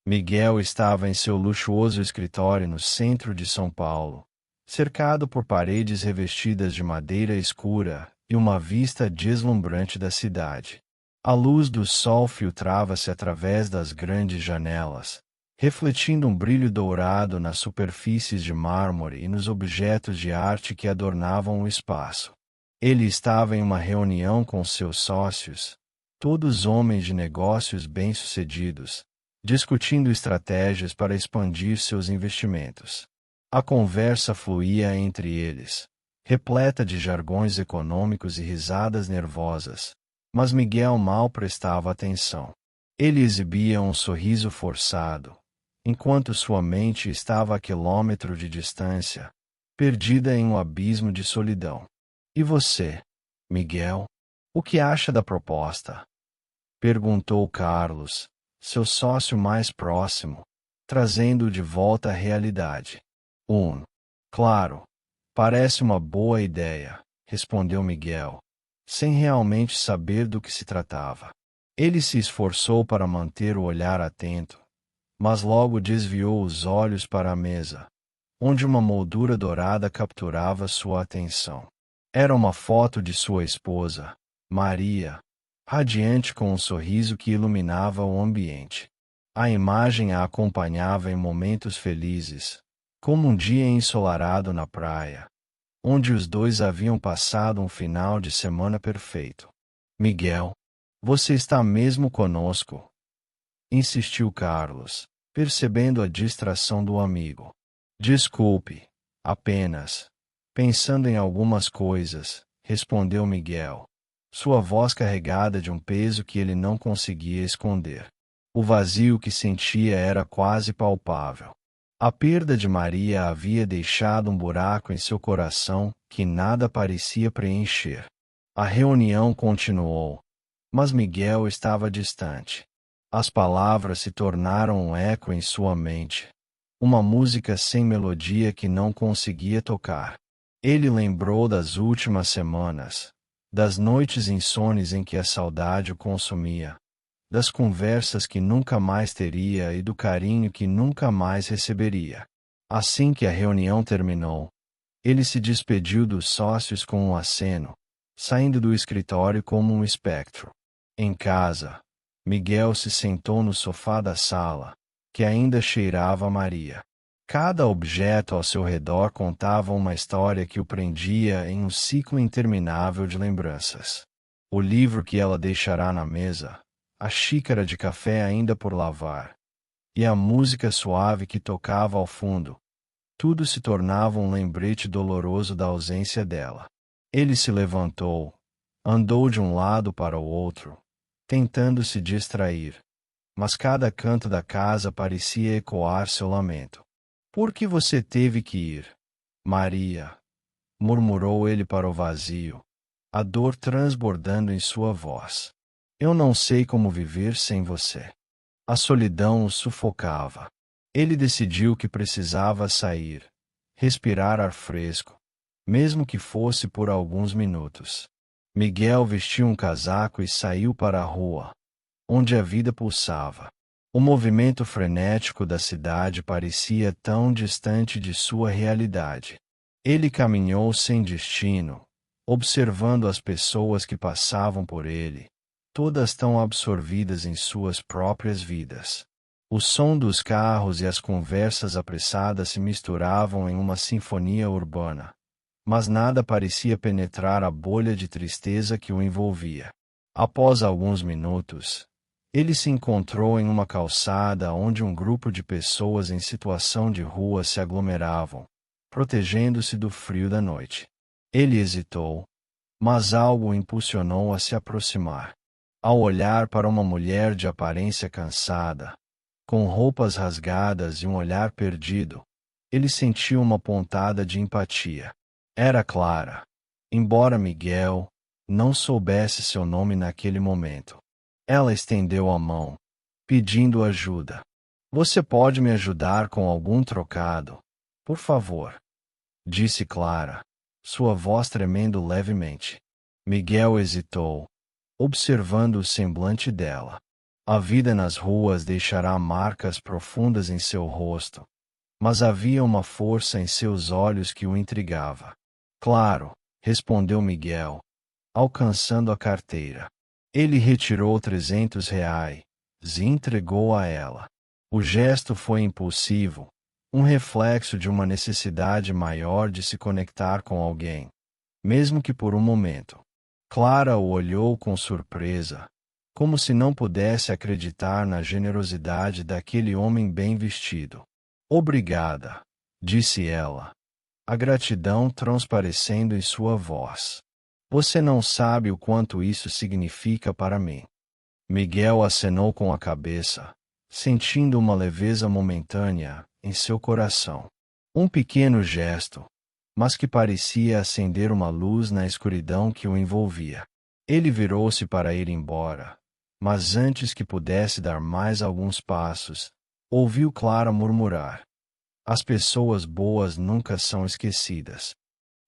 Miguel estava em seu luxuoso escritório no centro de São Paulo, cercado por paredes revestidas de madeira escura e uma vista deslumbrante da cidade. A luz do sol filtrava-se através das grandes janelas, refletindo um brilho dourado nas superfícies de mármore e nos objetos de arte que adornavam o espaço. Ele estava em uma reunião com seus sócios, todos homens de negócios bem-sucedidos, discutindo estratégias para expandir seus investimentos. A conversa fluía entre eles, repleta de jargões econômicos e risadas nervosas, mas Miguel mal prestava atenção. Ele exibia um sorriso forçado, enquanto sua mente estava a quilômetro de distância, perdida em um abismo de solidão. E você, Miguel? O que acha da proposta? Perguntou Carlos, seu sócio mais próximo, trazendo-o de volta à realidade. Claro, parece uma boa ideia, respondeu Miguel, sem realmente saber do que se tratava. Ele se esforçou para manter o olhar atento, mas logo desviou os olhos para a mesa, onde uma moldura dourada capturava sua atenção. Era uma foto de sua esposa, Maria, radiante com um sorriso que iluminava o ambiente. A imagem a acompanhava em momentos felizes, como um dia ensolarado na praia, onde os dois haviam passado um final de semana perfeito. Miguel, você está mesmo conosco? Insistiu Carlos, percebendo a distração do amigo. Desculpe, apenas pensando em algumas coisas, respondeu Miguel, sua voz carregada de um peso que ele não conseguia esconder. O vazio que sentia era quase palpável. A perda de Maria havia deixado um buraco em seu coração que nada parecia preencher. A reunião continuou, mas Miguel estava distante. As palavras se tornaram um eco em sua mente, uma música sem melodia que não conseguia tocar. Ele lembrou das últimas semanas, das noites insones em que a saudade o consumia, das conversas que nunca mais teria e do carinho que nunca mais receberia. Assim que a reunião terminou, ele se despediu dos sócios com um aceno, saindo do escritório como um espectro. Em casa, Miguel se sentou no sofá da sala, que ainda cheirava a Maria. Cada objeto ao seu redor contava uma história que o prendia em um ciclo interminável de lembranças. O livro que ela deixará na mesa, a xícara de café ainda por lavar, e a música suave que tocava ao fundo, tudo se tornava um lembrete doloroso da ausência dela. Ele se levantou, andou de um lado para o outro, tentando se distrair, mas cada canto da casa parecia ecoar seu lamento. Por que você teve que ir, Maria? Murmurou ele para o vazio, a dor transbordando em sua voz. Eu não sei como viver sem você. A solidão o sufocava. Ele decidiu que precisava sair, respirar ar fresco, mesmo que fosse por alguns minutos. Miguel vestiu um casaco e saiu para a rua, onde a vida pulsava. O movimento frenético da cidade parecia tão distante de sua realidade. Ele caminhou sem destino, observando as pessoas que passavam por ele, todas tão absorvidas em suas próprias vidas. O som dos carros e as conversas apressadas se misturavam em uma sinfonia urbana, mas nada parecia penetrar a bolha de tristeza que o envolvia. Após alguns minutos, ele se encontrou em uma calçada onde um grupo de pessoas em situação de rua se aglomeravam, protegendo-se do frio da noite. Ele hesitou, mas algo o impulsionou a se aproximar. Ao olhar para uma mulher de aparência cansada, com roupas rasgadas e um olhar perdido, ele sentiu uma pontada de empatia. Era Clara, embora Miguel não soubesse seu nome naquele momento. Ela estendeu a mão, pedindo ajuda. Você pode me ajudar com algum trocado, por favor? Disse Clara, sua voz tremendo levemente. Miguel hesitou, observando o semblante dela. A vida nas ruas deixará marcas profundas em seu rosto, mas havia uma força em seus olhos que o intrigava. Claro, respondeu Miguel, alcançando a carteira. Ele retirou R$ 300 e entregou a ela. O gesto foi impulsivo, um reflexo de uma necessidade maior de se conectar com alguém, mesmo que por um momento. Clara o olhou com surpresa, como se não pudesse acreditar na generosidade daquele homem bem vestido. Obrigada, disse ela, a gratidão transparecendo em sua voz. Você não sabe o quanto isso significa para mim. Miguel acenou com a cabeça, sentindo uma leveza momentânea em seu coração. Um pequeno gesto, mas que parecia acender uma luz na escuridão que o envolvia. Ele virou-se para ir embora, mas antes que pudesse dar mais alguns passos, ouviu Clara murmurar: as pessoas boas nunca são esquecidas.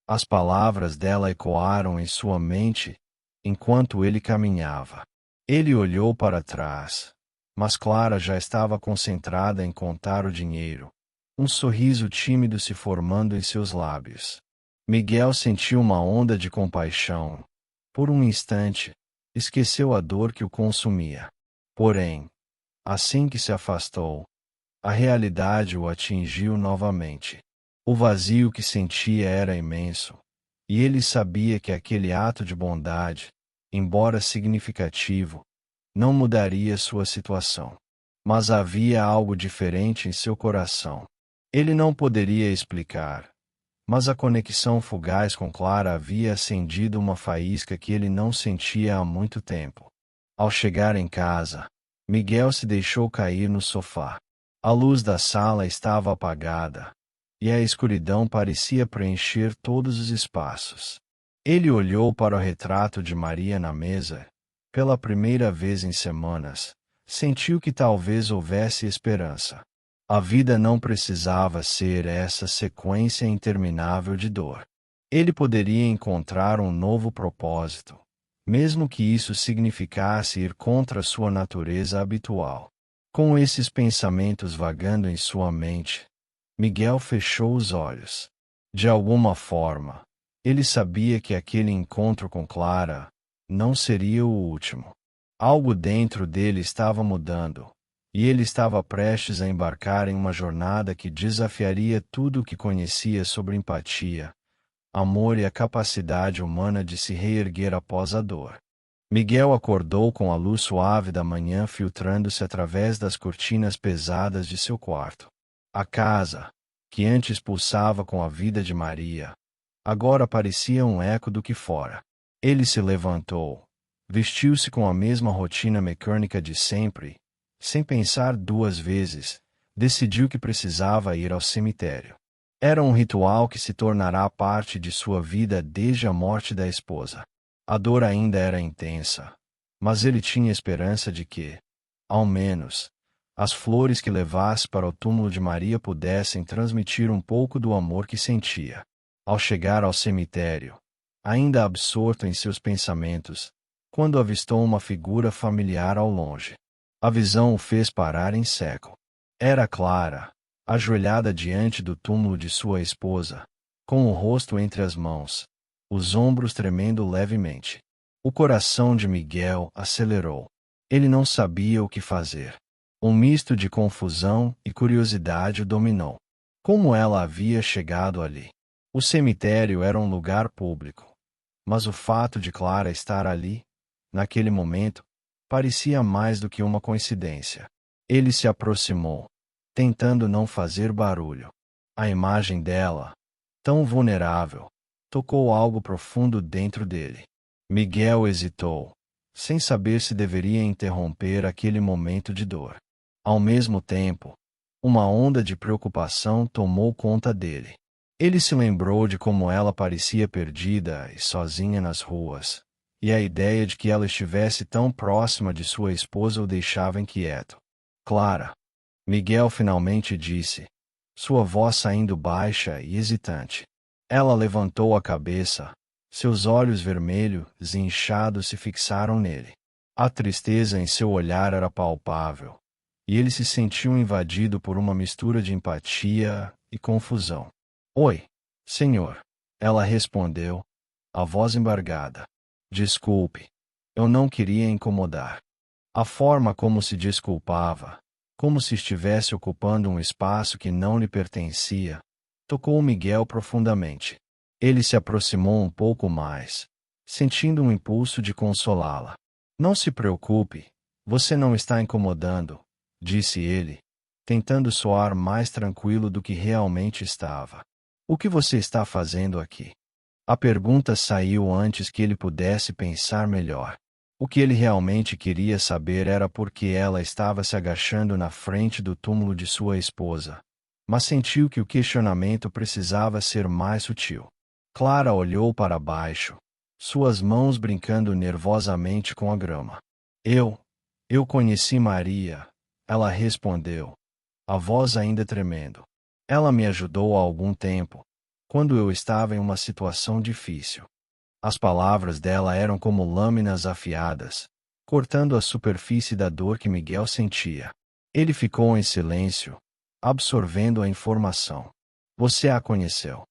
As palavras dela ecoaram em sua mente enquanto ele caminhava. Ele olhou para trás, mas Clara já estava concentrada em contar o dinheiro, um sorriso tímido se formando em seus lábios. Miguel sentiu uma onda de compaixão. Por um instante, esqueceu a dor que o consumia. Porém, assim que se afastou, a realidade o atingiu novamente. O vazio que sentia era imenso, e ele sabia que aquele ato de bondade, embora significativo, não mudaria sua situação. Mas havia algo diferente em seu coração. Ele não poderia explicar, mas a conexão fugaz com Clara havia acendido uma faísca que ele não sentia há muito tempo. Ao chegar em casa, Miguel se deixou cair no sofá. A luz da sala estava apagada, e a escuridão parecia preencher todos os espaços. Ele olhou para o retrato de Maria na mesa. Pela primeira vez em semanas, sentiu que talvez houvesse esperança. A vida não precisava ser essa sequência interminável de dor. Ele poderia encontrar um novo propósito, mesmo que isso significasse ir contra sua natureza habitual. Com esses pensamentos vagando em sua mente, Miguel fechou os olhos. De alguma forma, ele sabia que aquele encontro com Clara não seria o último. Algo dentro dele estava mudando, e ele estava prestes a embarcar em uma jornada que desafiaria tudo o que conhecia sobre empatia, amor e a capacidade humana de se reerguer após a dor. Miguel acordou com a luz suave da manhã filtrando-se através das cortinas pesadas de seu quarto. A casa, que antes pulsava com a vida de Maria, agora parecia um eco do que fora. Ele se levantou, vestiu-se com a mesma rotina mecânica de sempre, sem pensar duas vezes, decidiu que precisava ir ao cemitério. Era um ritual que se tornará parte de sua vida desde a morte da esposa. A dor ainda era intensa, mas ele tinha esperança de que, ao menos, as flores que levasse para o túmulo de Maria pudessem transmitir um pouco do amor que sentia. Ao chegar ao cemitério, ainda absorto em seus pensamentos, quando avistou uma figura familiar ao longe. A visão o fez parar em seco. Era Clara, ajoelhada diante do túmulo de sua esposa, com o rosto entre as mãos, os ombros tremendo levemente. O coração de Miguel acelerou. Ele não sabia o que fazer. Um misto de confusão e curiosidade o dominou. Como ela havia chegado ali? O cemitério era um lugar público, mas o fato de Clara estar ali, naquele momento, parecia mais do que uma coincidência. Ele se aproximou, tentando não fazer barulho. A imagem dela, tão vulnerável, tocou algo profundo dentro dele. Miguel hesitou, sem saber se deveria interromper aquele momento de dor. Ao mesmo tempo, uma onda de preocupação tomou conta dele. Ele se lembrou de como ela parecia perdida e sozinha nas ruas, e a ideia de que ela estivesse tão próxima de sua esposa o deixava inquieto. Clara, Miguel finalmente disse, sua voz saindo baixa e hesitante. Ela levantou a cabeça, seus olhos vermelhos e inchados se fixaram nele. A tristeza em seu olhar era palpável, e ele se sentiu invadido por uma mistura de empatia e confusão. Oi, senhor. Ela respondeu, a voz embargada. Desculpe. Eu não queria incomodar. A forma como se desculpava, como se estivesse ocupando um espaço que não lhe pertencia, tocou Miguel profundamente. Ele se aproximou um pouco mais, sentindo um impulso de consolá-la. Não se preocupe, você não está incomodando, disse ele, tentando soar mais tranquilo do que realmente estava. O que você está fazendo aqui? A pergunta saiu antes que ele pudesse pensar melhor. O que ele realmente queria saber era por que ela estava se agachando na frente do túmulo de sua esposa, mas sentiu que o questionamento precisava ser mais sutil. Clara olhou para baixo, suas mãos brincando nervosamente com a grama. Eu conheci Maria, ela respondeu, a voz ainda tremendo. Ela me ajudou há algum tempo, quando eu estava em uma situação difícil. As palavras dela eram como lâminas afiadas, cortando a superfície da dor que Miguel sentia. Ele ficou em silêncio, absorvendo a informação. Você a conheceu?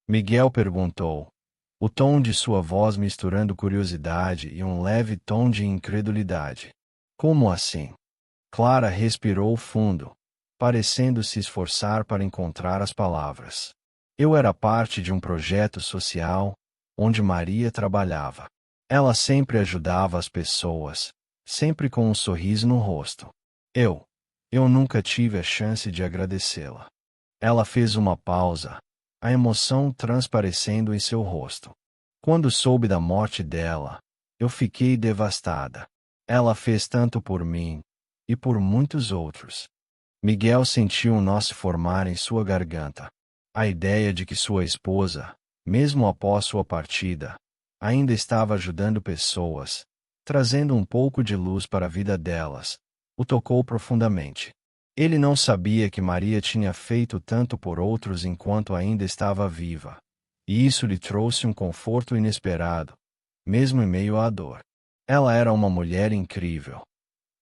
Miguel perguntou, o tom de sua voz misturando curiosidade e um leve tom de incredulidade. Como assim? Clara respirou fundo, parecendo se esforçar para encontrar as palavras. Eu era parte de um projeto social, onde Maria trabalhava. Ela sempre ajudava as pessoas, sempre com um sorriso no rosto. Eu nunca tive a chance de agradecê-la. Ela fez uma pausa, a emoção transparecendo em seu rosto. Quando soube da morte dela, eu fiquei devastada. Ela fez tanto por mim, e por muitos outros. Miguel sentiu um nó se formar em sua garganta. A ideia de que sua esposa, mesmo após sua partida, ainda estava ajudando pessoas, trazendo um pouco de luz para a vida delas, o tocou profundamente. Ele não sabia que Maria tinha feito tanto por outros enquanto ainda estava viva, e isso lhe trouxe um conforto inesperado, mesmo em meio à dor. Ela era uma mulher incrível.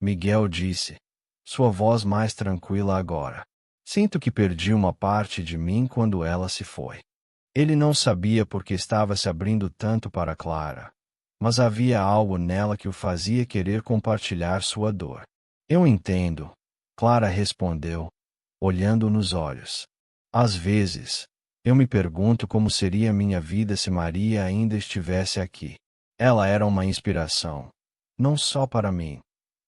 Miguel disse, sua voz mais tranquila agora. Sinto que perdi uma parte de mim quando ela se foi. Ele não sabia por que estava se abrindo tanto para Clara, mas havia algo nela que o fazia querer compartilhar sua dor. Eu entendo, Clara respondeu, olhando nos olhos. Às vezes, eu me pergunto como seria minha vida se Maria ainda estivesse aqui. Ela era uma inspiração, não só para mim,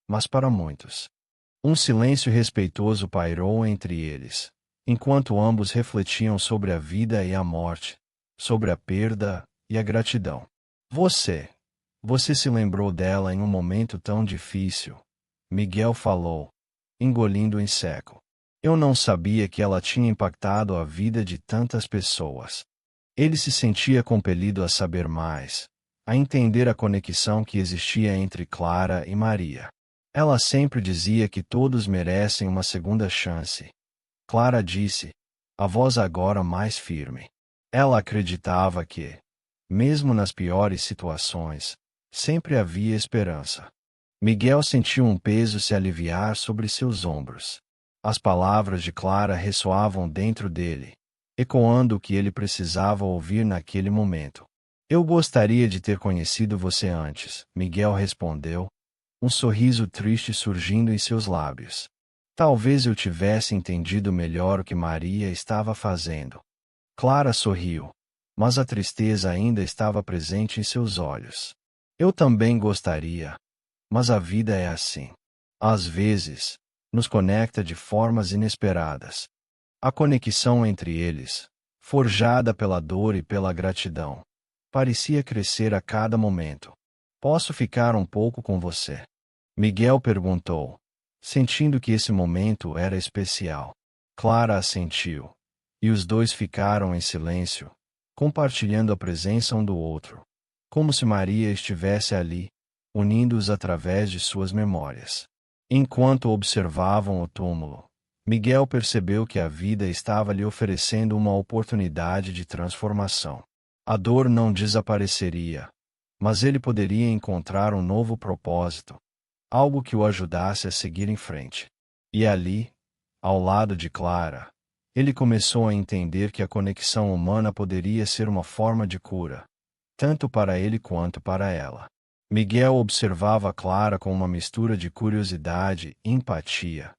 mas para muitos. Um silêncio respeitoso pairou entre eles, enquanto ambos refletiam sobre a vida e a morte, sobre a perda e a gratidão. Você se lembrou dela em um momento tão difícil, Miguel falou, engolindo em seco. Eu não sabia que ela tinha impactado a vida de tantas pessoas. Ele se sentia compelido a saber mais, a entender a conexão que existia entre Clara e Maria. Ela sempre dizia que todos merecem uma segunda chance. Clara disse, a voz agora mais firme. Ela acreditava que, mesmo nas piores situações, sempre havia esperança. Miguel sentiu um peso se aliviar sobre seus ombros. As palavras de Clara ressoavam dentro dele, ecoando o que ele precisava ouvir naquele momento. Eu gostaria de ter conhecido você antes, Miguel respondeu, um sorriso triste surgindo em seus lábios. Talvez eu tivesse entendido melhor o que Maria estava fazendo. Clara sorriu, mas a tristeza ainda estava presente em seus olhos. Eu também gostaria, mas a vida é assim. Às vezes, nos conecta de formas inesperadas. A conexão entre eles, forjada pela dor e pela gratidão, parecia crescer a cada momento. Posso ficar um pouco com você? Miguel perguntou, sentindo que esse momento era especial. Clara assentiu, e os dois ficaram em silêncio, compartilhando a presença um do outro, como se Maria estivesse ali, unindo-os através de suas memórias. Enquanto observavam o túmulo, Miguel percebeu que a vida estava lhe oferecendo uma oportunidade de transformação. A dor não desapareceria, mas ele poderia encontrar um novo propósito, algo que o ajudasse a seguir em frente. E ali, ao lado de Clara, ele começou a entender que a conexão humana poderia ser uma forma de cura, tanto para ele quanto para ela. Miguel observava Clara com uma mistura de curiosidade e empatia,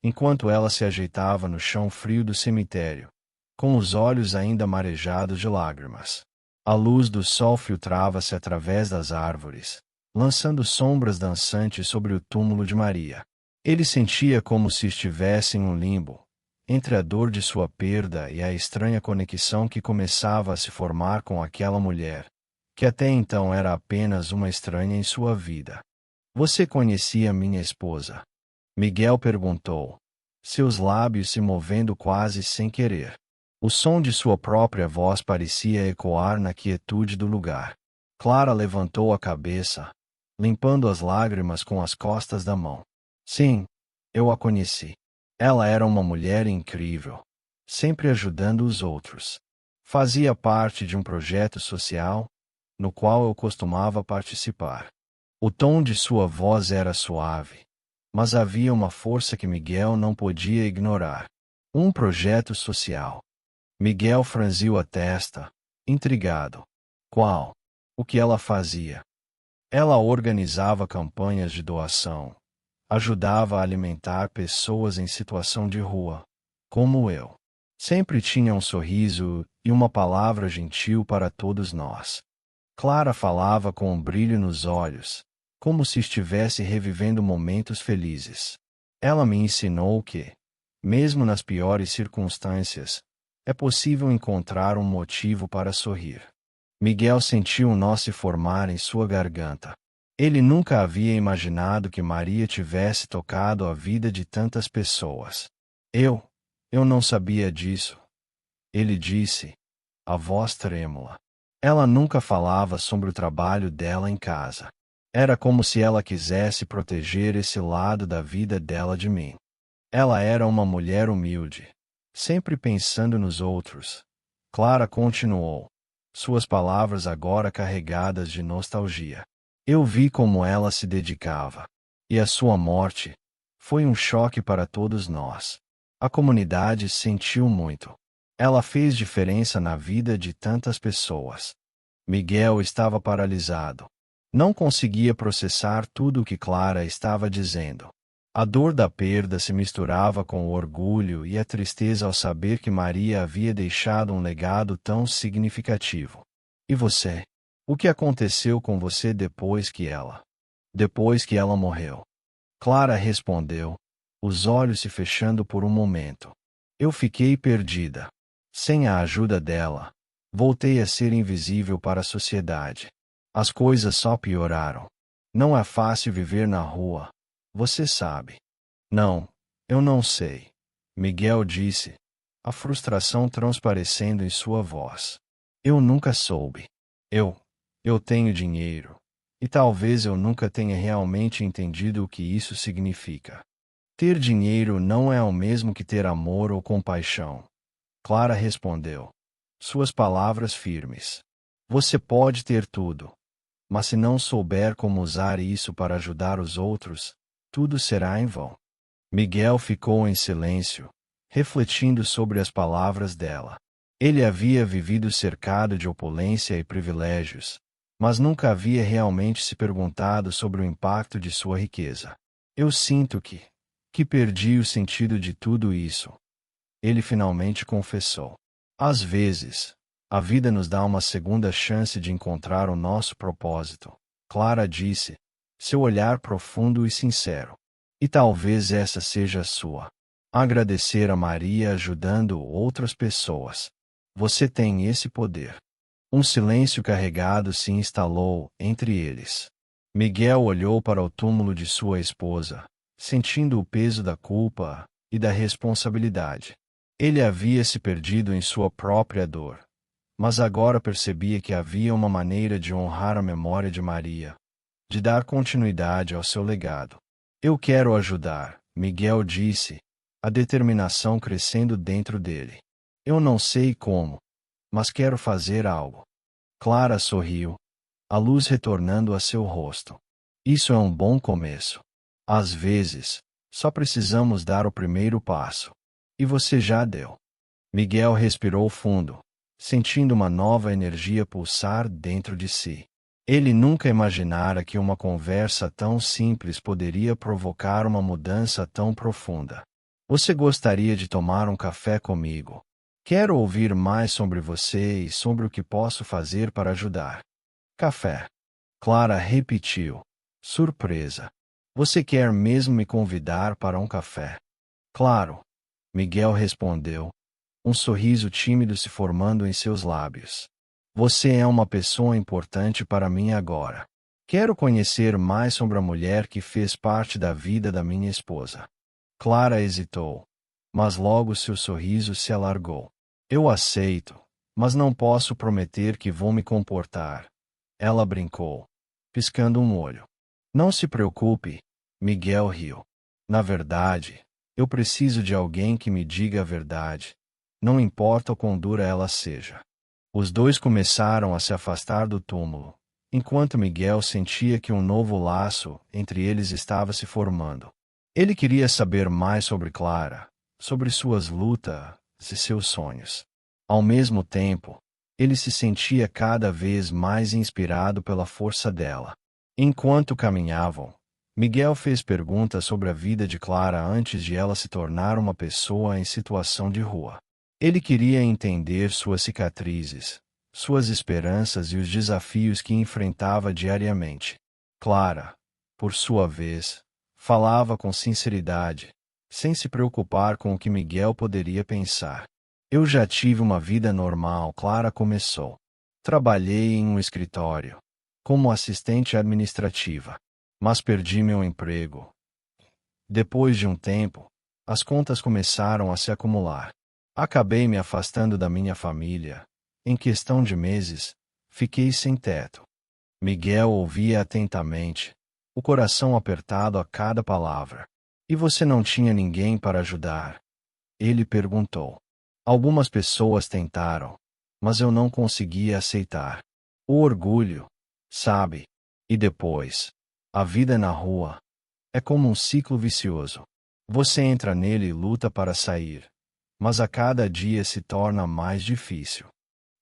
enquanto ela se ajeitava no chão frio do cemitério, com os olhos ainda marejados de lágrimas. A luz do sol filtrava-se através das árvores, lançando sombras dançantes sobre o túmulo de Maria. Ele sentia como se estivesse em um limbo, entre a dor de sua perda e a estranha conexão que começava a se formar com aquela mulher, que até então era apenas uma estranha em sua vida. Você conhecia minha esposa? Miguel perguntou, seus lábios se movendo quase sem querer. O som de sua própria voz parecia ecoar na quietude do lugar. Clara levantou a cabeça, limpando as lágrimas com as costas da mão. Sim, eu a conheci. Ela era uma mulher incrível, sempre ajudando os outros. Fazia parte de um projeto social, no qual eu costumava participar. O tom de sua voz era suave, mas havia uma força que Miguel não podia ignorar. Um projeto social. Miguel franziu a testa, intrigado. Qual? O que ela fazia? Ela organizava campanhas de doação, ajudava a alimentar pessoas em situação de rua, como eu. Sempre tinha um sorriso e uma palavra gentil para todos nós. Clara falava com um brilho nos olhos, como se estivesse revivendo momentos felizes. Ela me ensinou que, mesmo nas piores circunstâncias, é possível encontrar um motivo para sorrir. Miguel sentiu um nó se formar em sua garganta. Ele nunca havia imaginado que Maria tivesse tocado a vida de tantas pessoas. Eu não sabia disso. Ele disse, a voz trêmula. Ela nunca falava sobre o trabalho dela em casa. Era como se ela quisesse proteger esse lado da vida dela de mim. Ela era uma mulher humilde, sempre pensando nos outros. Clara continuou, suas palavras agora carregadas de nostalgia. Eu vi como ela se dedicava. E a sua morte foi um choque para todos nós. A comunidade sentiu muito. Ela fez diferença na vida de tantas pessoas. Miguel estava paralisado. Não conseguia processar tudo o que Clara estava dizendo. A dor da perda se misturava com o orgulho e a tristeza ao saber que Maria havia deixado um legado tão significativo. E você? O que aconteceu com você depois que ela morreu? Clara respondeu, os olhos se fechando por um momento. Eu fiquei perdida. Sem a ajuda dela, voltei a ser invisível para a sociedade. As coisas só pioraram. Não é fácil viver na rua, você sabe. Não, eu não sei, Miguel disse, a frustração transparecendo em sua voz. Eu nunca soube. Eu tenho dinheiro. E talvez eu nunca tenha realmente entendido o que isso significa. Ter dinheiro não é o mesmo que ter amor ou compaixão. Clara respondeu. Suas palavras firmes. Você pode ter tudo. Mas se não souber como usar isso para ajudar os outros, tudo será em vão. Miguel ficou em silêncio, refletindo sobre as palavras dela. Ele havia vivido cercado de opulência e privilégios, mas nunca havia realmente se perguntado sobre o impacto de sua riqueza. Eu sinto que perdi o sentido de tudo isso. Ele finalmente confessou. Às vezes, a vida nos dá uma segunda chance de encontrar o nosso propósito, Clara disse, seu olhar profundo e sincero. E talvez essa seja a sua. Agradecer a Maria ajudando outras pessoas. Você tem esse poder. Um silêncio carregado se instalou entre eles. Miguel olhou para o túmulo de sua esposa, sentindo o peso da culpa e da responsabilidade. Ele havia se perdido em sua própria dor, mas agora percebia que havia uma maneira de honrar a memória de Maria, de dar continuidade ao seu legado. Eu quero ajudar, Miguel disse, a determinação crescendo dentro dele. Eu não sei como, mas quero fazer algo. Clara sorriu. a luz retornando a seu rosto. Isso é um bom começo. Às vezes, só precisamos dar o primeiro passo. E você já deu. Miguel respirou fundo, sentindo uma nova energia pulsar dentro de si. Ele nunca imaginara que uma conversa tão simples poderia provocar uma mudança tão profunda. Você gostaria de tomar um café comigo? Quero ouvir mais sobre você e sobre o que posso fazer para ajudar. Café. Clara repetiu, surpresa. Você quer mesmo me convidar para um café? Claro. Miguel respondeu, um sorriso tímido se formando em seus lábios. Você é uma pessoa importante para mim agora. Quero conhecer mais sobre a mulher que fez parte da vida da minha esposa. Clara hesitou, mas logo seu sorriso se alargou. Eu aceito, mas não posso prometer que vou me comportar. Ela brincou, piscando um olho. Não se preocupe, Miguel riu. Na verdade, eu preciso de alguém que me diga a verdade, não importa o quão dura ela seja. Os dois começaram a se afastar do túmulo, enquanto Miguel sentia que um novo laço entre eles estava se formando. Ele queria saber mais sobre Clara, sobre suas lutas e seus sonhos. Ao mesmo tempo, ele se sentia cada vez mais inspirado pela força dela. Enquanto caminhavam, Miguel fez perguntas sobre a vida de Clara antes de ela se tornar uma pessoa em situação de rua. Ele queria entender suas cicatrizes, suas esperanças e os desafios que enfrentava diariamente. Clara, por sua vez, falava com sinceridade, sem se preocupar com o que Miguel poderia pensar. Eu já tive uma vida normal, Clara começou. Trabalhei em um escritório, como assistente administrativa, mas perdi meu emprego. Depois de um tempo, as contas começaram a se acumular. Acabei me afastando da minha família. Em questão de meses, fiquei sem teto. Miguel ouvia atentamente, o coração apertado a cada palavra. E você não tinha ninguém para ajudar? Ele perguntou. Algumas pessoas tentaram, mas eu não conseguia aceitar. O orgulho, sabe? E depois, a vida na rua. É como um ciclo vicioso. Você entra nele e luta para sair, mas a cada dia se torna mais difícil.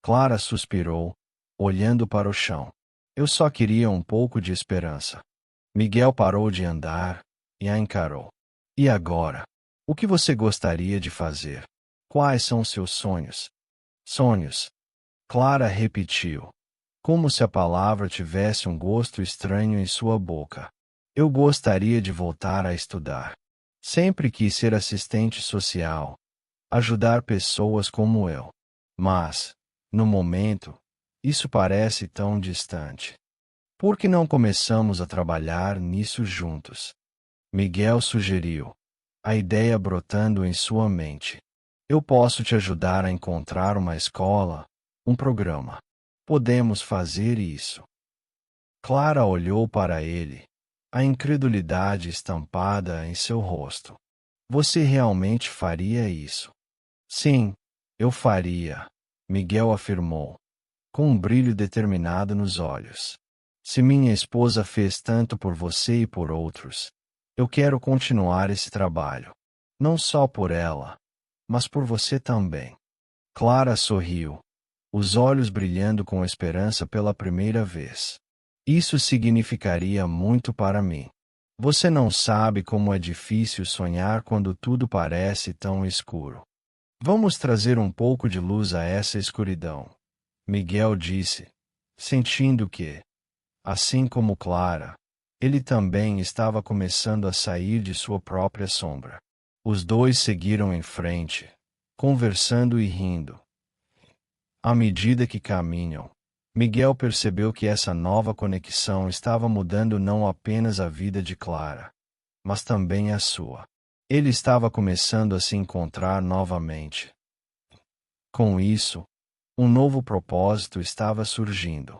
Clara suspirou, olhando para o chão. Eu só queria um pouco de esperança. Miguel parou de andar e a encarou. E agora? O que você gostaria de fazer? Quais são seus sonhos? Sonhos. Clara repetiu, como se a palavra tivesse um gosto estranho em sua boca. Eu gostaria de voltar a estudar. Sempre quis ser assistente social, ajudar pessoas como eu. Mas, no momento, isso parece tão distante. Por que não começamos a trabalhar nisso juntos? Miguel sugeriu, a ideia brotando em sua mente. Eu posso te ajudar a encontrar uma escola, um programa. Podemos fazer isso. Clara olhou para ele, a incredulidade estampada em seu rosto. Você realmente faria isso? Sim, eu faria, Miguel afirmou, com um brilho determinado nos olhos. Se minha esposa fez tanto por você e por outros, eu quero continuar esse trabalho. Não só por ela, mas por você também. Clara sorriu, os olhos brilhando com esperança pela primeira vez. Isso significaria muito para mim. Você não sabe como é difícil sonhar quando tudo parece tão escuro. Vamos trazer um pouco de luz a essa escuridão, Miguel disse, sentindo que, assim como Clara, ele também estava começando a sair de sua própria sombra. Os dois seguiram em frente, conversando e rindo. À medida que caminham, Miguel percebeu que essa nova conexão estava mudando não apenas a vida de Clara, mas também a sua. Ele estava começando a se encontrar novamente. Com isso, um novo propósito estava surgindo.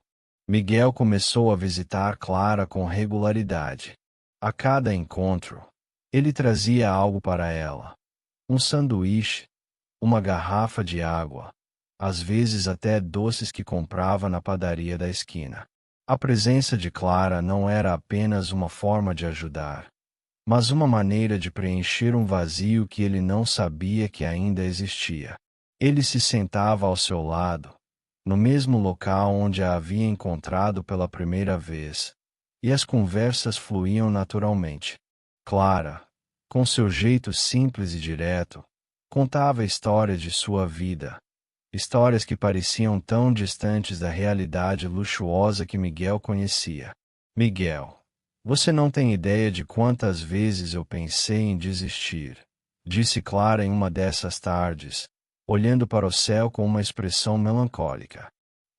Miguel começou a visitar Clara com regularidade. A cada encontro, ele trazia algo para ela. Um sanduíche, uma garrafa de água, às vezes até doces que comprava na padaria da esquina. A presença de Clara não era apenas uma forma de ajudar, mas uma maneira de preencher um vazio que ele não sabia que ainda existia. Ele se sentava ao seu lado, no mesmo local onde a havia encontrado pela primeira vez, e as conversas fluíam naturalmente. Clara, com seu jeito simples e direto, contava histórias de sua vida, histórias que pareciam tão distantes da realidade luxuosa que Miguel conhecia. Miguel, você não tem ideia de quantas vezes eu pensei em desistir, disse Clara em uma dessas tardes, olhando para o céu com uma expressão melancólica.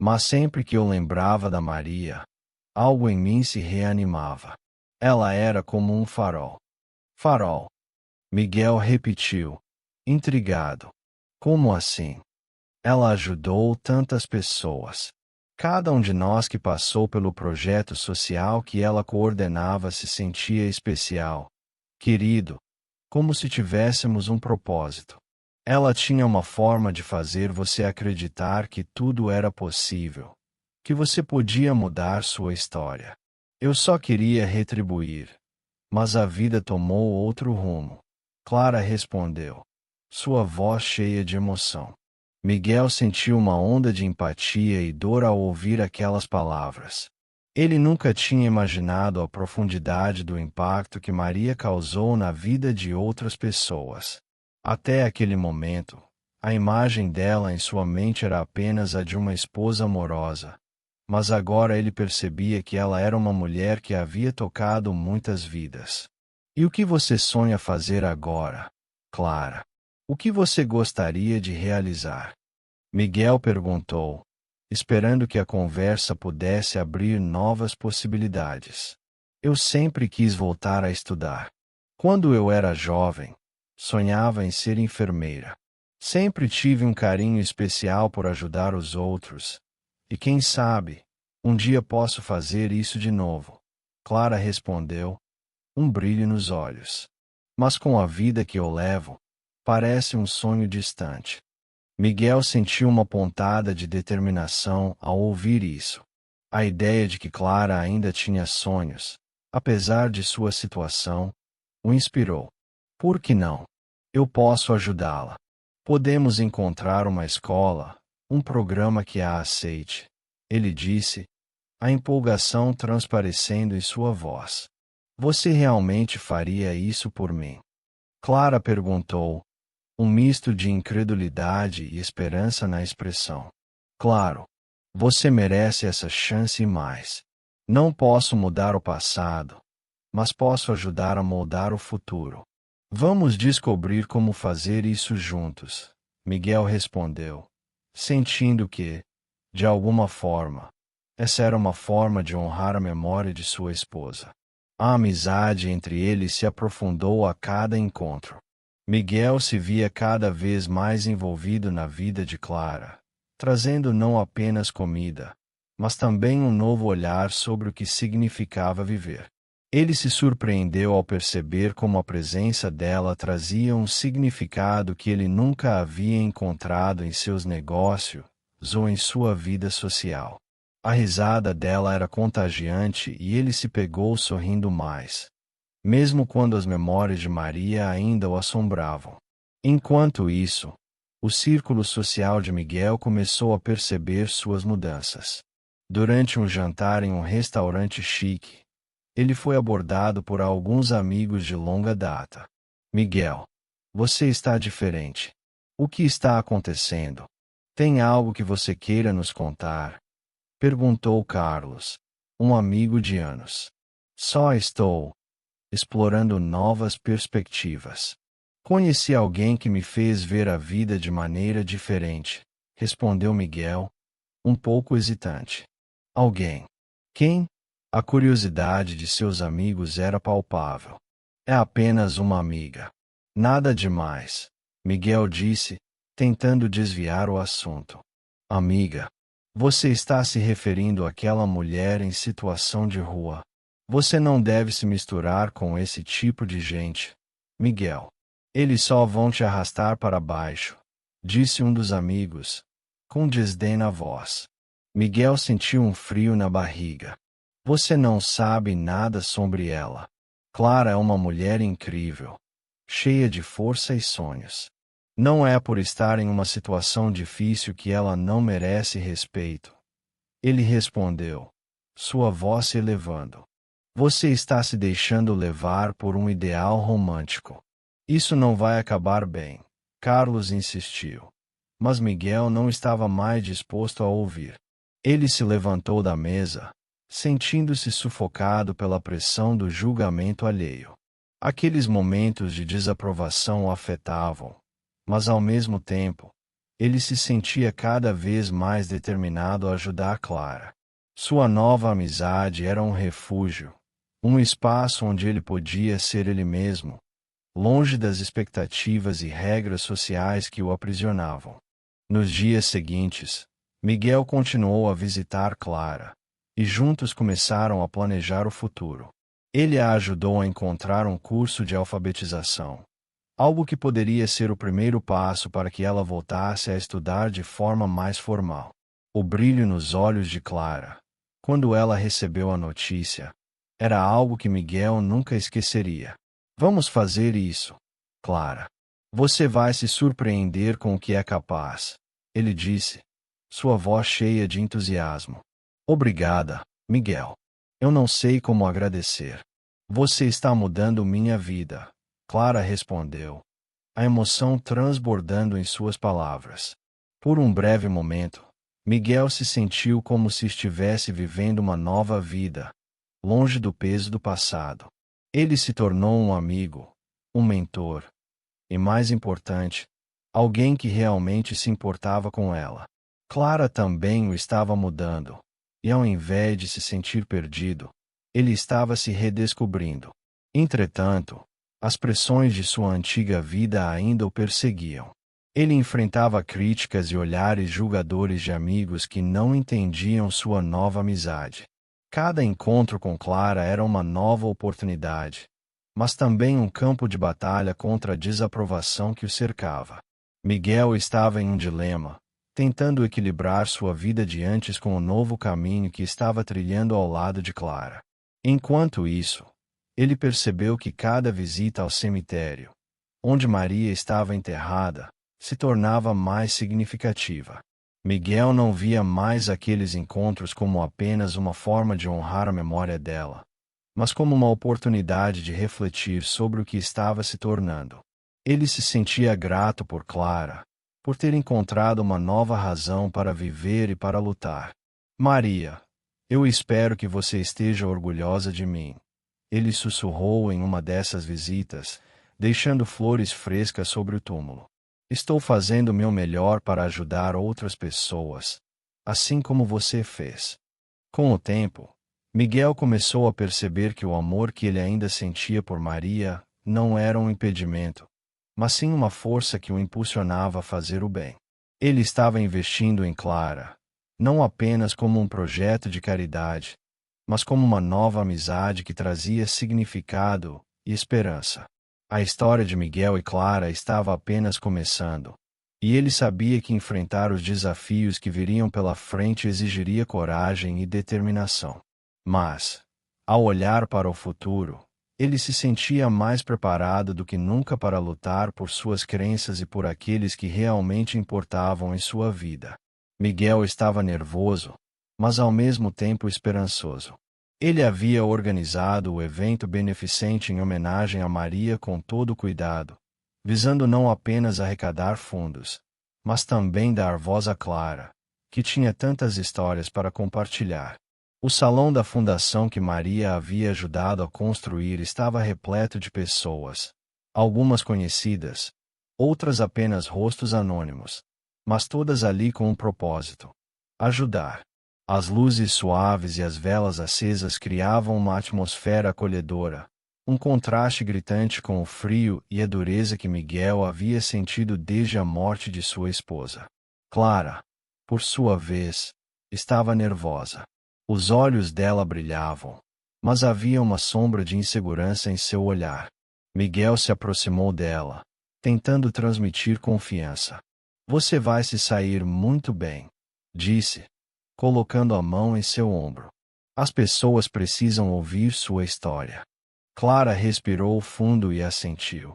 Mas sempre que eu lembrava da Maria, algo em mim se reanimava. Ela era como um farol. Farol. Miguel repetiu, intrigado. Como assim? Ela ajudou tantas pessoas. Cada um de nós que passou pelo projeto social que ela coordenava se sentia especial, querido, como se tivéssemos um propósito. Ela tinha uma forma de fazer você acreditar que tudo era possível, que você podia mudar sua história. Eu só queria retribuir, mas a vida tomou outro rumo. Clara respondeu, sua voz cheia de emoção. Miguel sentiu uma onda de empatia e dor ao ouvir aquelas palavras. Ele nunca tinha imaginado a profundidade do impacto que Maria causou na vida de outras pessoas. Até aquele momento, a imagem dela em sua mente era apenas a de uma esposa amorosa. Mas agora ele percebia que ela era uma mulher que havia tocado muitas vidas. E o que você sonha fazer agora, Clara? O que você gostaria de realizar? Miguel perguntou, esperando que a conversa pudesse abrir novas possibilidades. Eu sempre quis voltar a estudar. Quando eu era jovem, sonhava em ser enfermeira. Sempre tive um carinho especial por ajudar os outros. E quem sabe, um dia posso fazer isso de novo. Clara respondeu, um brilho nos olhos. Mas com a vida que eu levo, parece um sonho distante. Miguel sentiu uma pontada de determinação ao ouvir isso. A ideia de que Clara ainda tinha sonhos, apesar de sua situação, o inspirou. Por que não? Eu posso ajudá-la. Podemos encontrar uma escola, um programa que a aceite. Ele disse, a empolgação transparecendo em sua voz. Você realmente faria isso por mim? Clara perguntou, um misto de incredulidade e esperança na expressão. Claro. Você merece essa chance e mais. Não posso mudar o passado, mas posso ajudar a moldar o futuro. Vamos descobrir como fazer isso juntos, Miguel respondeu, sentindo que, de alguma forma, essa era uma forma de honrar a memória de sua esposa. A amizade entre eles se aprofundou a cada encontro. Miguel se via cada vez mais envolvido na vida de Clara, trazendo não apenas comida, mas também um novo olhar sobre o que significava viver. Ele se surpreendeu ao perceber como a presença dela trazia um significado que ele nunca havia encontrado em seus negócios ou em sua vida social. A risada dela era contagiante e ele se pegou sorrindo mais, mesmo quando as memórias de Maria ainda o assombravam. Enquanto isso, o círculo social de Miguel começou a perceber suas mudanças. Durante um jantar em um restaurante chique, ele foi abordado por alguns amigos de longa data. Miguel, você está diferente. O que está acontecendo? Tem algo que você queira nos contar? Perguntou Carlos, um amigo de anos. Só estou explorando novas perspectivas. Conheci alguém que me fez ver a vida de maneira diferente, respondeu Miguel, um pouco hesitante. Alguém? Quem? A curiosidade de seus amigos era palpável. É apenas uma amiga. Nada demais, Miguel disse, tentando desviar o assunto. Amiga, você está se referindo àquela mulher em situação de rua. Você não deve se misturar com esse tipo de gente, Miguel. Eles só vão te arrastar para baixo, disse um dos amigos, com desdém na voz. Miguel sentiu um frio na barriga. Você não sabe nada sobre ela. Clara é uma mulher incrível, cheia de força e sonhos. Não é por estar em uma situação difícil que ela não merece respeito. Ele respondeu, sua voz se elevando. Você está se deixando levar por um ideal romântico. Isso não vai acabar bem, Carlos insistiu. Mas Miguel não estava mais disposto a ouvir. Ele se levantou da mesa, sentindo-se sufocado pela pressão do julgamento alheio. Aqueles momentos de desaprovação o afetavam, mas ao mesmo tempo, ele se sentia cada vez mais determinado a ajudar Clara. Sua nova amizade era um refúgio, um espaço onde ele podia ser ele mesmo, longe das expectativas e regras sociais que o aprisionavam. Nos dias seguintes, Miguel continuou a visitar Clara, e juntos começaram a planejar o futuro. Ele a ajudou a encontrar um curso de alfabetização, algo que poderia ser o primeiro passo para que ela voltasse a estudar de forma mais formal. O brilho nos olhos de Clara, quando ela recebeu a notícia, era algo que Miguel nunca esqueceria. Vamos fazer isso, Clara. Você vai se surpreender com o que é capaz, ele disse, sua voz cheia de entusiasmo. Obrigada, Miguel. Eu não sei como agradecer. Você está mudando minha vida, Clara respondeu, a emoção transbordando em suas palavras. Por um breve momento, Miguel se sentiu como se estivesse vivendo uma nova vida, longe do peso do passado. Ele se tornou um amigo, um mentor, e mais importante, alguém que realmente se importava com ela. Clara também o estava mudando, e ao invés de se sentir perdido, ele estava se redescobrindo. Entretanto, as pressões de sua antiga vida ainda o perseguiam. Ele enfrentava críticas e olhares julgadores de amigos que não entendiam sua nova amizade. Cada encontro com Clara era uma nova oportunidade, mas também um campo de batalha contra a desaprovação que o cercava. Miguel estava em um dilema, tentando equilibrar sua vida de antes com o novo caminho que estava trilhando ao lado de Clara. Enquanto isso, ele percebeu que cada visita ao cemitério, onde Maria estava enterrada, se tornava mais significativa. Miguel não via mais aqueles encontros como apenas uma forma de honrar a memória dela, mas como uma oportunidade de refletir sobre o que estava se tornando. Ele se sentia grato por Clara, por ter encontrado uma nova razão para viver e para lutar. Maria, eu espero que você esteja orgulhosa de mim. Ele sussurrou em uma dessas visitas, deixando flores frescas sobre o túmulo. Estou fazendo o meu melhor para ajudar outras pessoas, assim como você fez. Com o tempo, Miguel começou a perceber que o amor que ele ainda sentia por Maria não era um impedimento, mas sim uma força que o impulsionava a fazer o bem. Ele estava investindo em Clara, não apenas como um projeto de caridade, mas como uma nova amizade que trazia significado e esperança. A história de Miguel e Clara estava apenas começando, e ele sabia que enfrentar os desafios que viriam pela frente exigiria coragem e determinação. Mas, ao olhar para o futuro, ele se sentia mais preparado do que nunca para lutar por suas crenças e por aqueles que realmente importavam em sua vida. Miguel estava nervoso, mas ao mesmo tempo esperançoso. Ele havia organizado o evento beneficente em homenagem a Maria com todo cuidado, visando não apenas arrecadar fundos, mas também dar voz a Clara, que tinha tantas histórias para compartilhar. O salão da fundação que Maria havia ajudado a construir estava repleto de pessoas, algumas conhecidas, outras apenas rostos anônimos, mas todas ali com um propósito: ajudar. As luzes suaves e as velas acesas criavam uma atmosfera acolhedora, um contraste gritante com o frio e a dureza que Miguel havia sentido desde a morte de sua esposa. Clara, por sua vez, estava nervosa. Os olhos dela brilhavam, mas havia uma sombra de insegurança em seu olhar. Miguel se aproximou dela, tentando transmitir confiança. Você vai se sair muito bem, disse, colocando a mão em seu ombro. As pessoas precisam ouvir sua história. Clara respirou fundo e assentiu,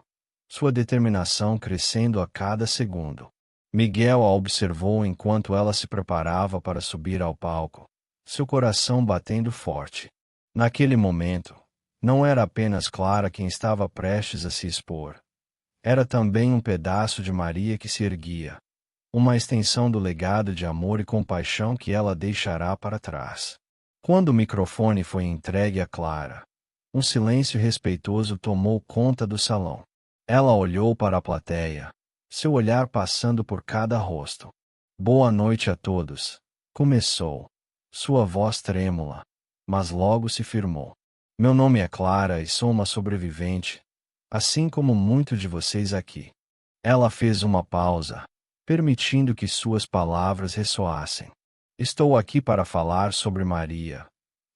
sua determinação crescendo a cada segundo. Miguel a observou enquanto ela se preparava para subir ao palco, seu coração batendo forte. Naquele momento, não era apenas Clara quem estava prestes a se expor. Era também um pedaço de Maria que se erguia, uma extensão do legado de amor e compaixão que ela deixará para trás. Quando o microfone foi entregue a Clara, um silêncio respeitoso tomou conta do salão. Ela olhou para a plateia, seu olhar passando por cada rosto. Boa noite a todos, começou. Sua voz trêmula, mas logo se firmou. Meu nome é Clara e sou uma sobrevivente, assim como muitos de vocês aqui. Ela fez uma pausa, permitindo que suas palavras ressoassem. Estou aqui para falar sobre Maria,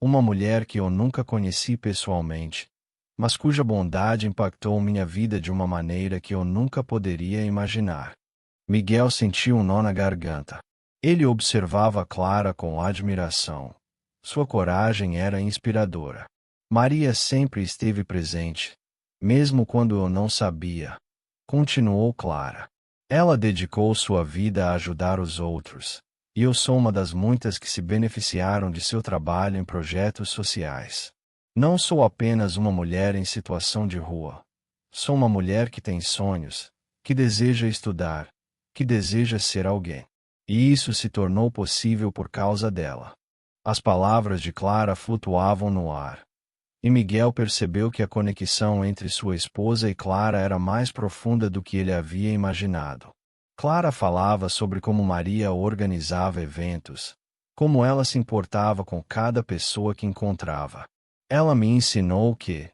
uma mulher que eu nunca conheci pessoalmente, mas cuja bondade impactou minha vida de uma maneira que eu nunca poderia imaginar. Miguel sentiu um nó na garganta. Ele observava Clara com admiração. Sua coragem era inspiradora. Maria sempre esteve presente, mesmo quando eu não sabia. Continuou Clara. Ela dedicou sua vida a ajudar os outros, e eu sou uma das muitas que se beneficiaram de seu trabalho em projetos sociais. Não sou apenas uma mulher em situação de rua. Sou uma mulher que tem sonhos, que deseja estudar, que deseja ser alguém. E isso se tornou possível por causa dela. As palavras de Clara flutuavam no ar. E Miguel percebeu que a conexão entre sua esposa e Clara era mais profunda do que ele havia imaginado. Clara falava sobre como Maria organizava eventos, como ela se importava com cada pessoa que encontrava. Ela me ensinou que,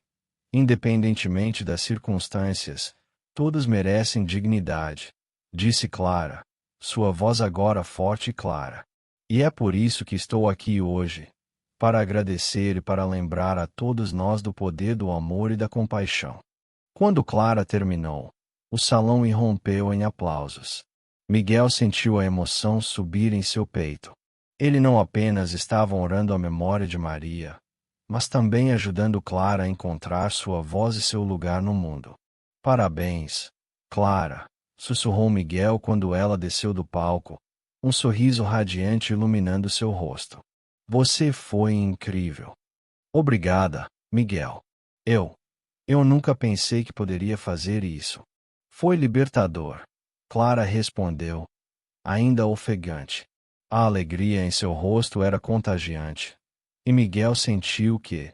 independentemente das circunstâncias, todos merecem dignidade, disse Clara, sua voz agora forte e clara. E é por isso que estou aqui hoje, para agradecer e para lembrar a todos nós do poder do amor e da compaixão. Quando Clara terminou, o salão irrompeu em aplausos. Miguel sentiu a emoção subir em seu peito. Ele não apenas estava honrando a memória de Maria, mas também ajudando Clara a encontrar sua voz e seu lugar no mundo. Parabéns, Clara, sussurrou Miguel quando ela desceu do palco, um sorriso radiante iluminando seu rosto. Você foi incrível. Obrigada, Miguel. Eu nunca pensei que poderia fazer isso. Foi libertador. Clara respondeu, ainda ofegante. A alegria em seu rosto era contagiante. E Miguel sentiu que,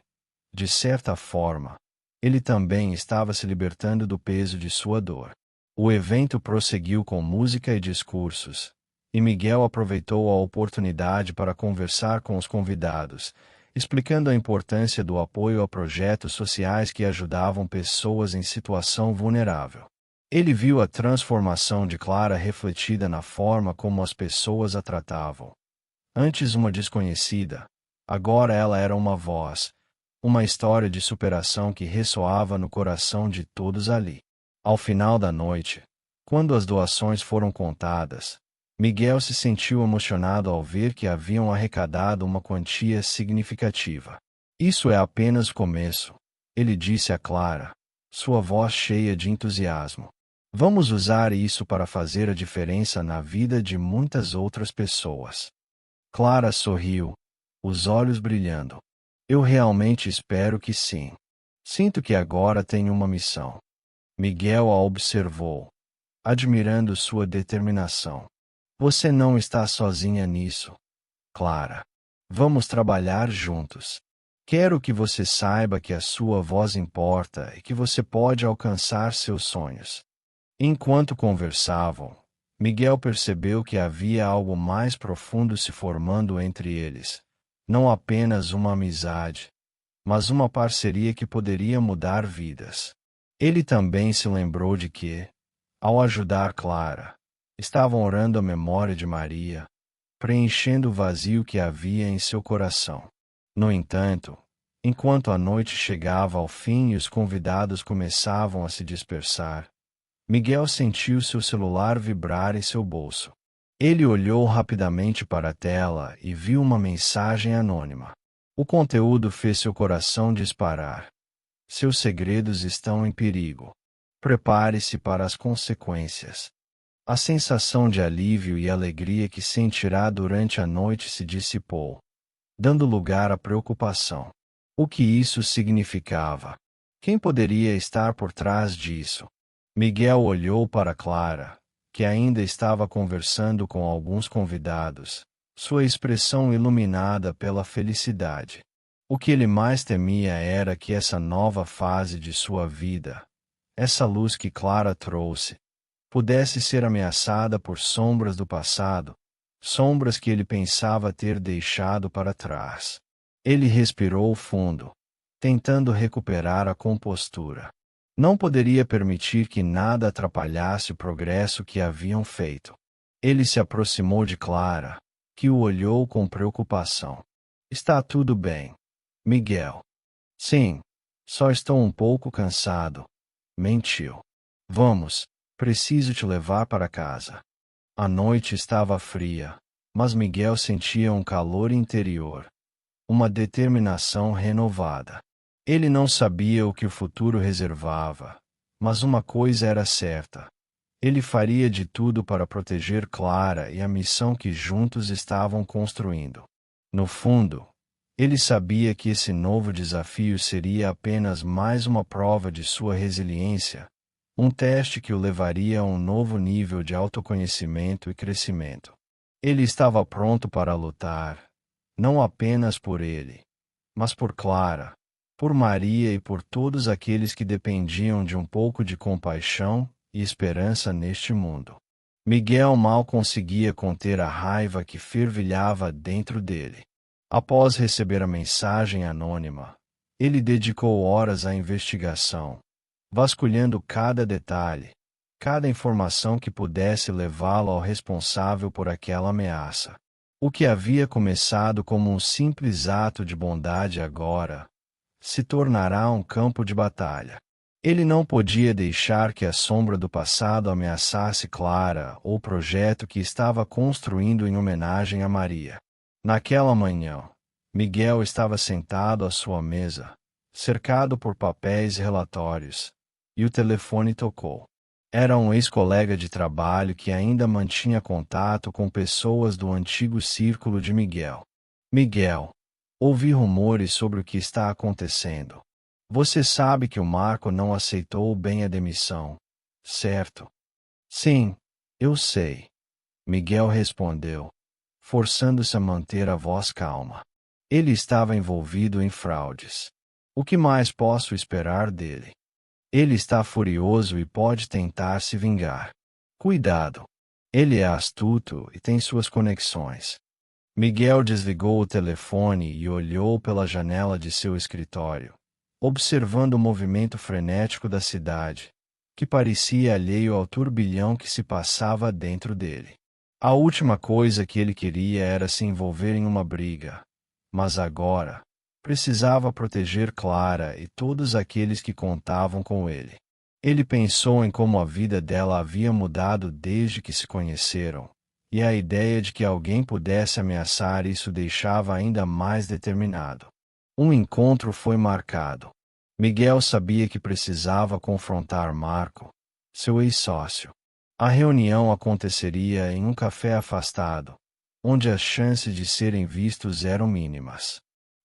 de certa forma, ele também estava se libertando do peso de sua dor. O evento prosseguiu com música e discursos, e Miguel aproveitou a oportunidade para conversar com os convidados, explicando a importância do apoio a projetos sociais que ajudavam pessoas em situação vulnerável. Ele viu a transformação de Clara refletida na forma como as pessoas a tratavam. Antes uma desconhecida, agora ela era uma voz, uma história de superação que ressoava no coração de todos ali. Ao final da noite, quando as doações foram contadas, Miguel se sentiu emocionado ao ver que haviam arrecadado uma quantia significativa. Isso é apenas o começo, ele disse a Clara, sua voz cheia de entusiasmo. Vamos usar isso para fazer a diferença na vida de muitas outras pessoas. Clara sorriu, os olhos brilhando. Eu realmente espero que sim. Sinto que agora tenho uma missão. Miguel a observou, admirando sua determinação. Você não está sozinha nisso, Clara. Vamos trabalhar juntos. Quero que você saiba que a sua voz importa e que você pode alcançar seus sonhos. Enquanto conversavam, Miguel percebeu que havia algo mais profundo se formando entre eles. Não apenas uma amizade, mas uma parceria que poderia mudar vidas. Ele também se lembrou de que, ao ajudar Clara, estavam orando a memória de Maria, preenchendo o vazio que havia em seu coração. No entanto, enquanto a noite chegava ao fim e os convidados começavam a se dispersar, Miguel sentiu seu celular vibrar em seu bolso. Ele olhou rapidamente para a tela e viu uma mensagem anônima. O conteúdo fez seu coração disparar. Seus segredos estão em perigo. Prepare-se para as consequências. A sensação de alívio e alegria que sentirá durante a noite se dissipou, dando lugar à preocupação. O que isso significava? Quem poderia estar por trás disso? Miguel olhou para Clara, que ainda estava conversando com alguns convidados, sua expressão iluminada pela felicidade. O que ele mais temia era que essa nova fase de sua vida, essa luz que Clara trouxe, pudesse ser ameaçada por sombras do passado, sombras que ele pensava ter deixado para trás. Ele respirou fundo, tentando recuperar a compostura. Não poderia permitir que nada atrapalhasse o progresso que haviam feito. Ele se aproximou de Clara, que o olhou com preocupação. Está tudo bem, Miguel? Sim, só estou um pouco cansado. Mentiu. Vamos, preciso te levar para casa. A noite estava fria, mas Miguel sentia um calor interior, uma determinação renovada. Ele não sabia o que o futuro reservava, mas uma coisa era certa. Ele faria de tudo para proteger Clara e a missão que juntos estavam construindo. No fundo, ele sabia que esse novo desafio seria apenas mais uma prova de sua resiliência, um teste que o levaria a um novo nível de autoconhecimento e crescimento. Ele estava pronto para lutar, não apenas por ele, mas por Clara, por Maria e por todos aqueles que dependiam de um pouco de compaixão e esperança neste mundo. Miguel mal conseguia conter a raiva que fervilhava dentro dele. Após receber a mensagem anônima, ele dedicou horas à investigação, vasculhando cada detalhe, cada informação que pudesse levá-lo ao responsável por aquela ameaça. O que havia começado como um simples ato de bondade agora se tornará um campo de batalha. Ele não podia deixar que a sombra do passado ameaçasse Clara ou o projeto que estava construindo em homenagem a Maria. Naquela manhã, Miguel estava sentado à sua mesa, cercado por papéis e relatórios, e o telefone tocou. Era um ex-colega de trabalho que ainda mantinha contato com pessoas do antigo círculo de Miguel. Miguel, ouvi rumores sobre o que está acontecendo. Você sabe que o Marco não aceitou bem a demissão, certo? Sim, eu sei. Miguel respondeu, forçando-se a manter a voz calma. Ele estava envolvido em fraudes. O que mais posso esperar dele? Ele está furioso e pode tentar se vingar. Cuidado. Ele é astuto e tem suas conexões. Miguel desligou o telefone e olhou pela janela de seu escritório, observando o movimento frenético da cidade, que parecia alheio ao turbilhão que se passava dentro dele. A última coisa que ele queria era se envolver em uma briga, mas agora precisava proteger Clara e todos aqueles que contavam com ele. Ele pensou em como a vida dela havia mudado desde que se conheceram, e a ideia de que alguém pudesse ameaçar isso deixava ainda mais determinado. Um encontro foi marcado. Miguel sabia que precisava confrontar Marco, seu ex-sócio. A reunião aconteceria em um café afastado, onde as chances de serem vistos eram mínimas.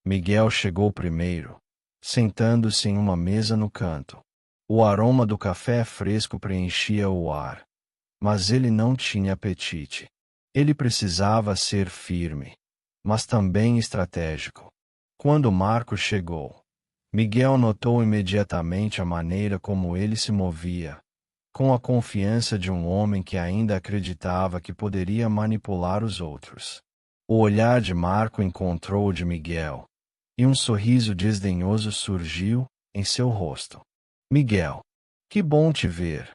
Miguel chegou primeiro, sentando-se em uma mesa no canto. O aroma do café fresco preenchia o ar, mas ele não tinha apetite. Ele precisava ser firme, mas também estratégico. Quando Marco chegou, Miguel notou imediatamente a maneira como ele se movia, com a confiança de um homem que ainda acreditava que poderia manipular os outros. O olhar de Marco encontrou o de Miguel, e um sorriso desdenhoso surgiu em seu rosto. Miguel, que bom te ver,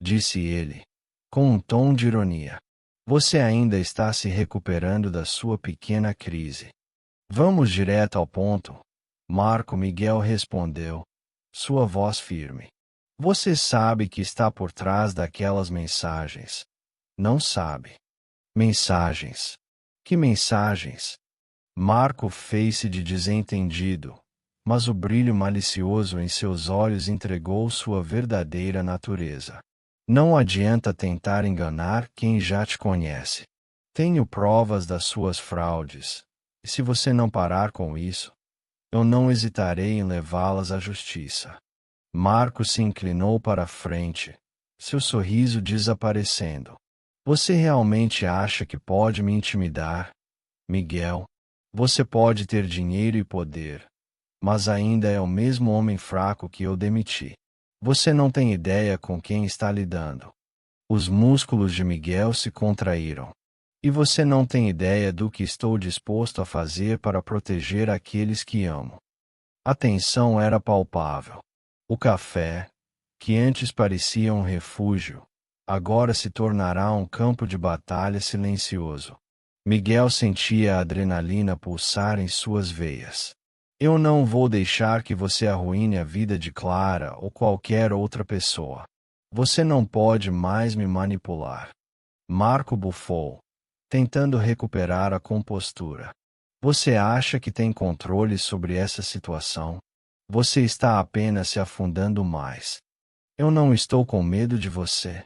disse ele, com um tom de ironia. Você ainda está se recuperando da sua pequena crise. Vamos direto ao ponto, Marco. Miguel respondeu, sua voz firme. Você sabe que está por trás daquelas mensagens. Não sabe. Mensagens. Que mensagens? Marco fez-se de desentendido, mas o brilho malicioso em seus olhos entregou sua verdadeira natureza. Não adianta tentar enganar quem já te conhece. Tenho provas das suas fraudes, e se você não parar com isso, eu não hesitarei em levá-las à justiça. Marco se inclinou para a frente, seu sorriso desaparecendo. Você realmente acha que pode me intimidar, Miguel? Você pode ter dinheiro e poder, mas ainda é o mesmo homem fraco que eu demiti. Você não tem ideia com quem está lidando. Os músculos de Miguel se contraíram. E você não tem ideia do que estou disposto a fazer para proteger aqueles que amo. A tensão era palpável. O café, que antes parecia um refúgio, agora se tornará um campo de batalha silencioso. Miguel sentia a adrenalina pulsar em suas veias. Eu não vou deixar que você arruine a vida de Clara ou qualquer outra pessoa. Você não pode mais me manipular. Marco bufou, tentando recuperar a compostura. Você acha que tem controle sobre essa situação? Você está apenas se afundando mais. Eu não estou com medo de você,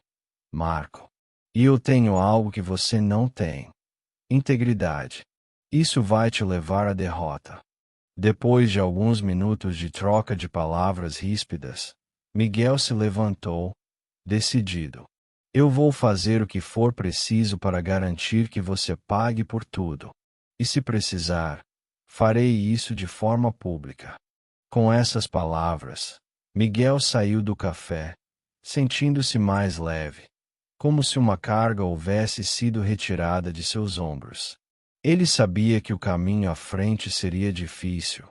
Marco. E eu tenho algo que você não tem. Integridade. Isso vai te levar à derrota. Depois de alguns minutos de troca de palavras ríspidas, Miguel se levantou, decidido. Eu vou fazer o que for preciso para garantir que você pague por tudo. E se precisar, farei isso de forma pública. Com essas palavras, Miguel saiu do café, sentindo-se mais leve, como se uma carga houvesse sido retirada de seus ombros. Ele sabia que o caminho à frente seria difícil,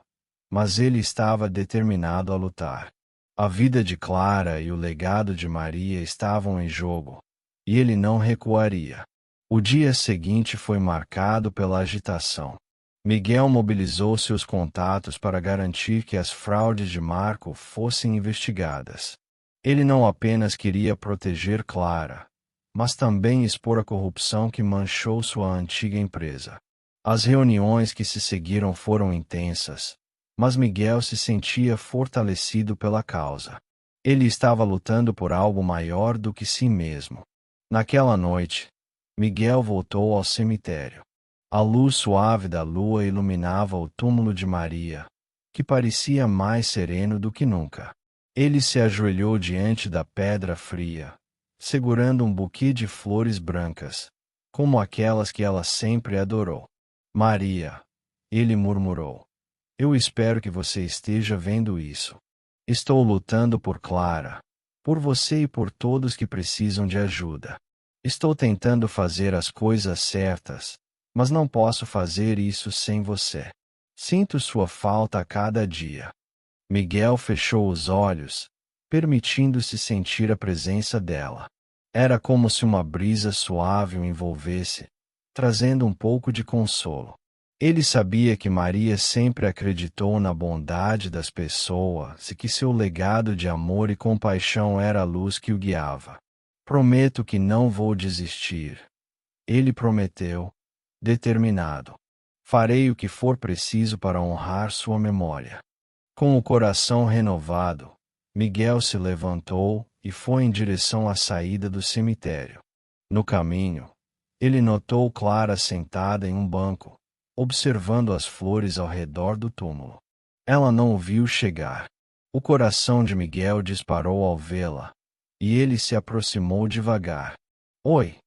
mas ele estava determinado a lutar. A vida de Clara e o legado de Maria estavam em jogo, e ele não recuaria. O dia seguinte foi marcado pela agitação. Miguel mobilizou seus contatos para garantir que as fraudes de Marco fossem investigadas. Ele não apenas queria proteger Clara, mas também expor a corrupção que manchou sua antiga empresa. As reuniões que se seguiram foram intensas, mas Miguel se sentia fortalecido pela causa. Ele estava lutando por algo maior do que si mesmo. Naquela noite, Miguel voltou ao cemitério. A luz suave da lua iluminava o túmulo de Maria, que parecia mais sereno do que nunca. Ele se ajoelhou diante da pedra fria, segurando um buquê de flores brancas, como aquelas que ela sempre adorou. Maria, ele murmurou, eu espero que você esteja vendo isso. Estou lutando por Clara, por você e por todos que precisam de ajuda. Estou tentando fazer as coisas certas, mas não posso fazer isso sem você. Sinto sua falta a cada dia. Miguel fechou os olhos, permitindo-se sentir a presença dela. Era como se uma brisa suave o envolvesse, trazendo um pouco de consolo. Ele sabia que Maria sempre acreditou na bondade das pessoas e que seu legado de amor e compaixão era a luz que o guiava. Prometo que não vou desistir. Ele prometeu, determinado. Farei o que for preciso para honrar sua memória. Com o coração renovado, Miguel se levantou e foi em direção à saída do cemitério. No caminho, ele notou Clara sentada em um banco, observando as flores ao redor do túmulo. Ela não o viu chegar. O coração de Miguel disparou ao vê-la, e ele se aproximou devagar. Oi,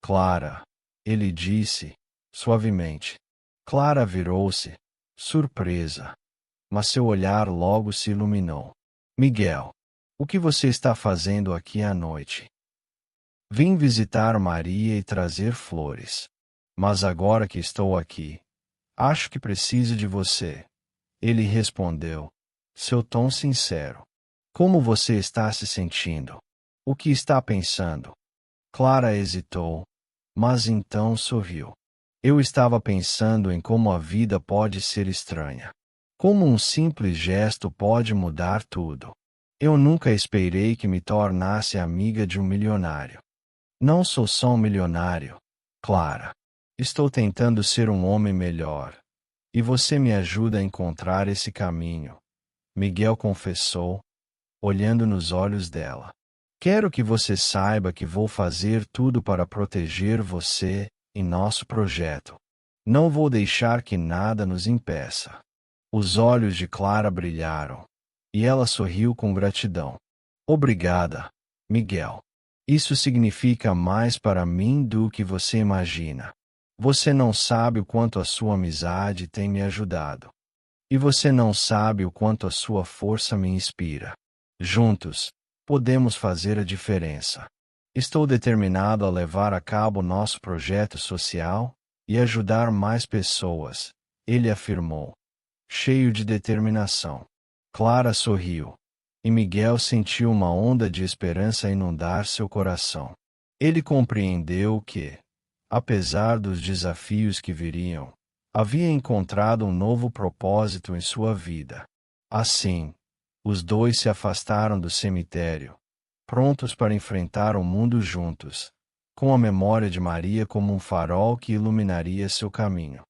Clara, ele disse, suavemente. Clara virou-se, surpresa, mas seu olhar logo se iluminou. Miguel, o que você está fazendo aqui à noite? Vim visitar Maria e trazer flores. Mas agora que estou aqui, acho que preciso de você. Ele respondeu, seu tom sincero. Como você está se sentindo? O que está pensando? Clara hesitou, mas então sorriu. Eu estava pensando em como a vida pode ser estranha. Como um simples gesto pode mudar tudo. Eu nunca esperei que me tornasse amiga de um milionário. Não sou só um milionário. Clara. Estou tentando ser um homem melhor. E você me ajuda a encontrar esse caminho. Miguel confessou, olhando nos olhos dela. Quero que você saiba que vou fazer tudo para proteger você e nosso projeto. Não vou deixar que nada nos impeça. Os olhos de Clara brilharam, e ela sorriu com gratidão. Obrigada, Miguel. Isso significa mais para mim do que você imagina. Você não sabe o quanto a sua amizade tem me ajudado. E você não sabe o quanto a sua força me inspira. Juntos, podemos fazer a diferença. Estou determinado a levar a cabo nosso projeto social e ajudar mais pessoas, ele afirmou, cheio de determinação. Clara sorriu, e Miguel sentiu uma onda de esperança inundar seu coração. Ele compreendeu que, apesar dos desafios que viriam, havia encontrado um novo propósito em sua vida. Assim, os dois se afastaram do cemitério, prontos para enfrentar o mundo juntos, com a memória de Maria como um farol que iluminaria seu caminho.